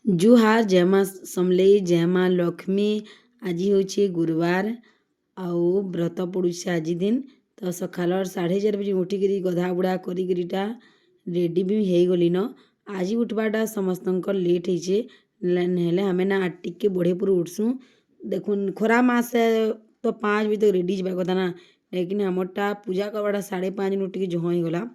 जुहार जय माँ समलेई जय माँ लक्ष्मी। आज हूँ गुरुवार आउ व्रत पड़ुছে आज दिन तो सकाल 4:30 बजे उठिकी गधा बुढ़ा करीटा रेडी भी हो गली न। आज उठवाटा समस्त लेट होले हमें ना टिके बढ़े पूरा उठसूँ। देखुन खरा मास तो 5 बजे तक रेडी जावा कथा ना, लेकिन हमरटा पूजा करवाटा 5:30 उठिकी जहाँ गला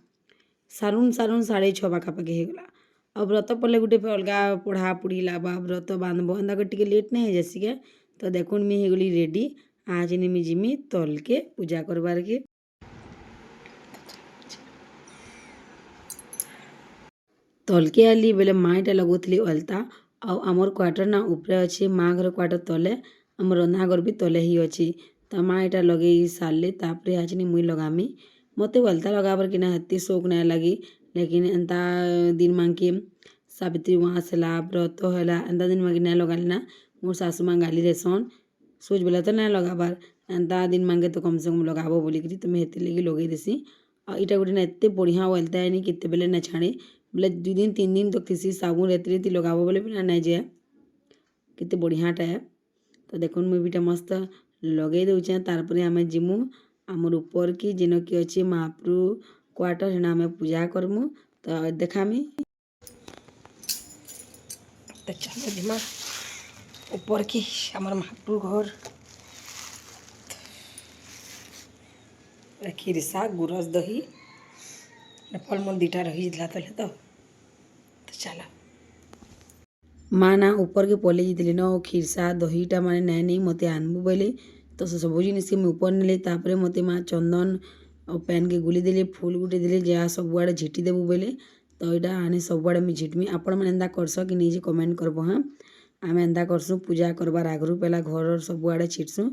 सारुन 6:30 पाखापाखि होगला। अब व्रत पड़े गोटे अलग पढ़ापढ़ी लाबा व्रत बांधब एंदा टिके लेट नहीं जैसी के तो देखुन मुई हो गली रेडी। आज मुई जिमी तल के पूजा करबार के तल के आली बेले माँ इटा लगुली अलता आमर क्वार्टर ना ऊपर अच्छे माँ घर क्वार्टर तले आम रंधा घर भी तले ही अच्छी तो माँ इटा लगे सारे तापर आज मुई लगामी। मत अलता लगाबार कि हेती शौक नहीं लगी, लेकिन एंता दिन मांगे सावित्री मास है व्रत है एंता दिन मांगे नहीं लगाली ना मोर सासू माँ गाली देसन सोच बोला तो नहीं लगाबार एंता दिन मांगे तो कम से कम लगाबो बोलिकी तो मुझे हेती लगी लगे देसी। और इटा गोटे एत बढ़िया अलता है केते बेले नहीं छाड़े बोले 2 दिन 3 दिन तक थी साबुन रेती लगाबो बोले भी नहीं जाए केते बढ़ियाटा है। तो देखो मुझे मस्त लगे दूचे तारपर आम जिमु आमर ऊपर की जेन कि अच्छे महाप्रभु क्वार्टर है आम पूजा करमु तो देखामी। तो चलो जिमा ऊपर की आमर महाप्रभु घर खीर शाग गुरस दही फलमूल दीटा रही तले तो चलो माँ ना ऊपर के पले जाती न खीरसा दहीटा माने नाई नहीं मत आनबू बोले तो सब जिनिस के मुझे ऊपर नेले तापर मत माँ चंदन और पैन के गुली देले फूल गुटे देले जहाँ सब आड़े झिटी देबू बोले तो यहाँ आने सब आड़े मुझे झिटमी आपण मैंने एंता करस कि नहीं कमेंट करब। हाँ आम एंता करसूँ पूजा करबार आगरू पहला घर सब आड़े छिटसूँ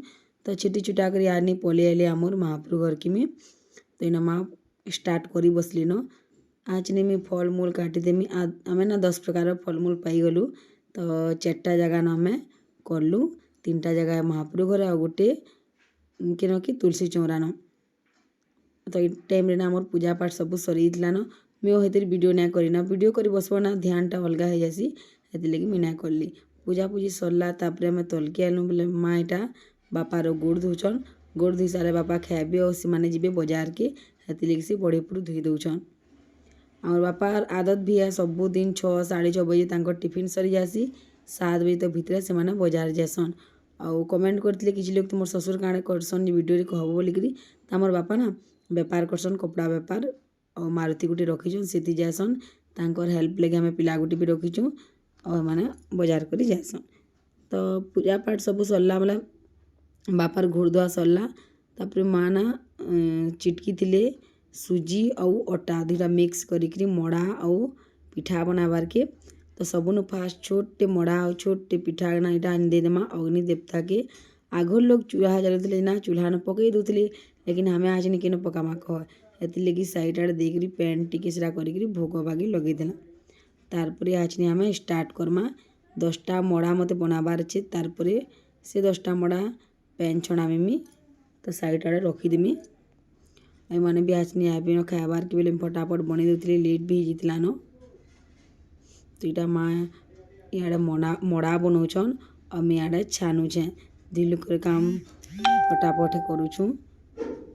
तो छिटी छुटा कर आनी पलि आइले आमर महाप्रभु घर की में तो इना माँ स्टार्ट करी बसली न। आज नहीं मुझे फलमूल काटिदेमी आम ना 10 प्रकार फलमूल पाईगलु तो 4टा जगह न आम कलु 3टा जगह महाप्रभु घर आ गोटे किन कि तुलसी चौरा न तो ये टाइम रे ना आमर पूजा पाठ सब सरी न मुझे हेतिर वीडियो ना करना वीडियो कर बसब ना ध्यानटा अलग हो जासी हेतिर लगी मुझे ना करली। पूजा पूजी सरला तापर आम तलके आलु बोले माँ इटा बापार गोड़ धोचन गोड़ धोई सारे बापा खाइबे और से जी बजार के हेतिर लगी से बड़े पूरा धोई दौन। और बापार आदत भी है सबू दिन 6 6:30 बजे तक टिफिन सरी जासी 7 बजे तक भितर से माने बाजार जासन। आउ कमेंट करते किसी लोग तुम ससुर काणे करसन वीडियो कह बोलिकी तमर बापा ना बेपार करसन कपड़ा बेपार और मारुति गुटी रखीचुन से जासन तांकर हेल्प लगे आम पिला गुटी भी रखीचुँ और माने बाजार कर जासन। तो पूजा पाठ सब सरला बोला बापार घोड़ धुआ सरला तापर माँ ना चिटकी थिले सुजी और अटा दुटा मिक्स करी मड़ा और पिठा बनाबार के तो सबुन फास्ट छोटे मड़ा और छोटे पिठा ना इटा आनी देदेमा अग्नि देवता के आगर लोग चूल्हा जलुले ना चूल्हा न पकई दूसरे लेकिन हमें आज नहीं किन पकामा कह हेती लगी साइड आड़े देकरी पैन टिके सेटा करी भोग बागे लगेदेला। तारपरे आज नहीं आम स्टार्ट करमा 10टा मड़ा मत बनाबार अच्छे तारपरे से 10टा मड़ा पैन छणामी तो साइड आड़े रखीदेमी। मैंने भी आज नहीं आए खाबार के बेले फटाफट बन दूसरी लेट भी होता न तो यहाँ माँ इे मड़ा बनाऊन और मैं इे छानुचे 2 लोग काम फटाफट करुछूँ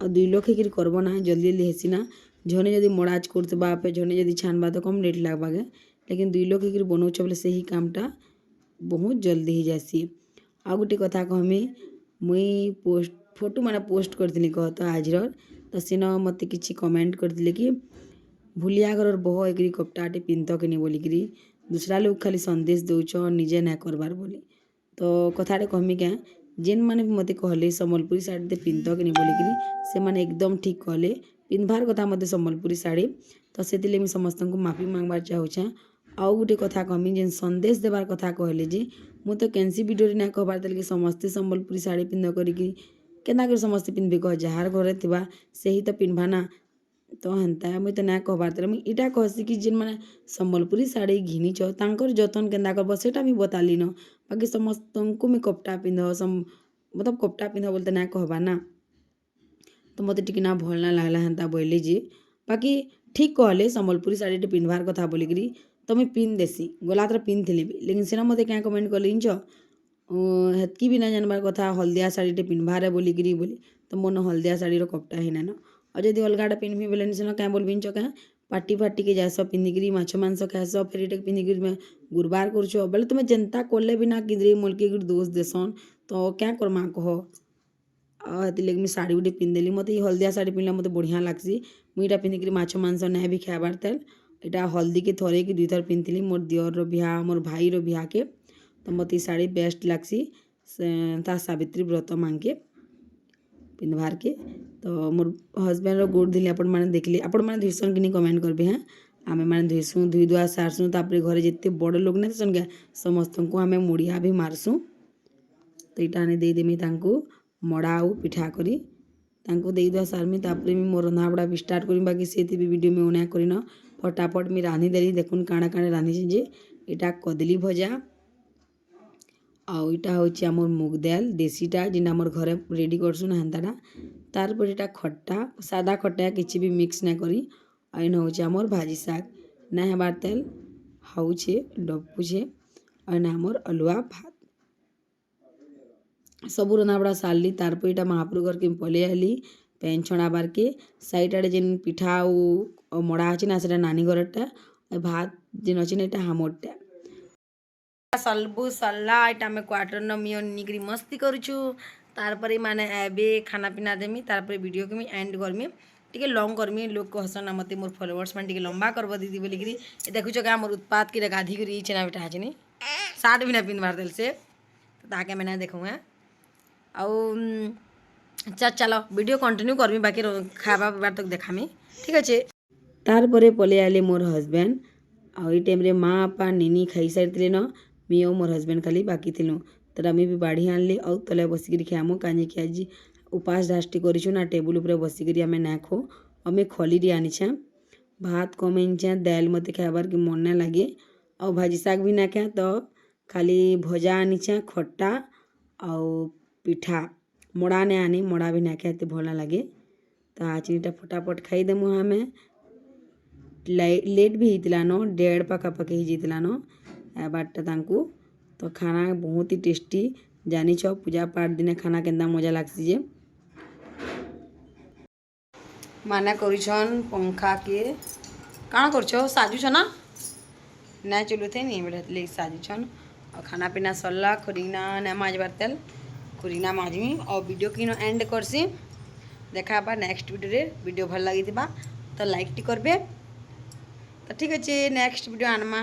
और 2 लोग ही करब ना जल्दी जल्दी हेसी ना झने जदि मड़ाज करवा पे झने जदि छानबा तो कम लेट लगवा गे लेकिन 2 लोग ही बनाऊच बोले से ही कामटा बहुत जल्दी ही जासी। आ गोटे कथा कहमी मुई पोस्ट फोटो मैंने पोस्ट करी कह तो आज तो सीन मत कि कमेंट करते कि भूलिया घर बह एक कपटाटे पिंध कि बोलिकी दूसरा लोग खाली संदेश दौच निजे ना करबार बोली तो कथाटे कहमी क्या जेन मैंने मत कहले सम्बलपुरी शाढ़ी दे पिंध कि बोलिकी से मैंने एकदम ठीक कहले पिंधबार कथा मत सम्बलपुरी शाढ़ी तो से मुझे समस्त को माफी मांगबार चाहूचे। आउ गोटे कथा कहमी जेन संदेश देवार कथा कहले जे मु तो कैंसी वीडियो ना कहबार कि समस्ते सम्बलपुरी शाढ़ी पिंध करी केना कर समस्ते पिंधबे कह जार घरे थिबा से ही तो पिंधबा ना तो हेन्ता मुई तो ना कहबार तर मुई इटा कहसी कि जेन मैंने सम्बलपुरी शाढ़ी घिनीच तांकर जतन केन्दा करब सेटा मुई बताली न बाकी समस्त को मुई कपटा पिंध मतलब कपटा पिंध बोलते ना कहबा ना तो मत टिके ना भल ना लागला हेन्ता बोले जे बाकी ठीक कहले सम्बलपुरी शाढ़ी पिंधबार कथा बोलिकी तो मुई पिन देसी गला थर पिन थी लेकिन सेना मत क्या कमेंट कल हेतकी भी ना जानबार कथा हलदिया शाढ़ीटे पिन्बारे बोलिकी बोली तो मोर हलदिया शाढ़ीर कपटा ही नान और जब अलगाटा पिन्हबी बोले सेना क्या बोलबी क्या पार्टी फाटी के जास पिंधिकी माछ मांस खाएस फिर ये पिंधिकी गुरबार कर बोले तुम्हें जेन्ता कले भी ना किद्रे मोलके दोष देसन तो क्या करमा कह हेती लगे मुझे शाढ़ी गुटे पिंधेली मत हलदिया शाढ़ी पिंधले मत बढ़िया लगसी मुईटा पिंधिकी माछ मांस ना भी खाबार तेल यहाँ हल्दी के थरे कि 2 थर पिंधली मोर दियर बिहा मोर भाईर बिहा के तो मत शाढ़ी बेस्ट लगसी ता सावित्री व्रत मांगे पिंधबार के तो मोर हजबैंड गोड़ धोली आपण मैंने देखले आपण मैंने धुईसन कि कमेंट करबे हाँ आमे मैंने धुईसुँ धुई धुआ सारसुँ तापर घरे जिते बड़ लोग ना सन क्या समस्त को आम मुड़िया भी मारसुँ तो यहाँ आने देदेमी मड़ा आउ पिठा करी दे दुआ सारमी तापर मोर रंधा बड़ा भी स्टार्ट करी बाकी से भी वीडियो में उना करन फटाफट मी रांधि देली देखुन काଣା काଣା रांधि जे यहाँ कदली भजा आईटा हूँ आम मुग दाल देसीटा जिन आम घरे रेडी करसुन हेन्ताटा तारपर यहाँ खट्टा सादा खट्टा किसी भी मिक्स ना करी आइन हूँ आमर भाजी शाग ना हेबार तेल हाउछे डपुछे आइन आमर अलुआ भात सबू रंधाबड़ा सारली तारपर यहाँ महाप्रभु घर के पलि आली पैन छणाबार के साइड आड़े जेन पिठा और मड़ा अच्छे ना से नानी घरटा भात जेन अच्छे ना यहाँ हमरटा सबू सरला यहाँ आम क्वार्टर न निकरी मस्ती करुचु तारपर माने एबे खाना पीना देमी तारपर वीडियो को एंड करमी टी लंग करमी लोग कहसन मत मोर फॉलोअर्स मैंने टी लंबा करब दीदी बोलिकी देखुच क्या मोर उत्पाद की गाधी कर छेना बेटा हाचनी सार्ट भी ना पिंधबार दिल से ताके मैंने देखूँ है चलो वीडियो कंटिन्यू करमी बाकी खावा पीबार तक देखामी ठीक अच्छे तारपरे पले आले मोर हजबैंड आई टाइम रे माँ आपा निनी खाई सारी न मी और मोर हजबैंड खाली बाकी थिलु तो आम भी बाढ़ी आनली और तले बसिक खामु कहीं आज उपास डाष्टी करूँ ना टेबुल उपर बसिक आम ना खो आम खली आनीछे भात कम आनीछे दाल मत खाबार कि मन ना लगे और भाजी शाग भी ना खाए तो खाली भजा आनीछे खट्टा और पिठा मड़ा ने आनी मड़ा भी ना खाते भल लगे तो आचनीटा फटाफट खाईदेमु हमें लेट भी होता न 1:30 पाखापाखि होता न बारटा तो खाना बहुत ही टेस्टी जानी पूजा पाठ दिन खाना केन्दा मजा लगसी जे माना करुछन पंखा के काଣା करछ साजुछ ना चलुथे नहीं बेटा साजुछन और खाना पीना सरला खुरीना ना माजबार तेल खुरीना माजमी और वीडियो की एंड करसी देखा नेक्स्ट वीडियो भल लगी तो लाइक टी करबे तो ठीक अच्छे नेक्स्ट वीडियो आनमा।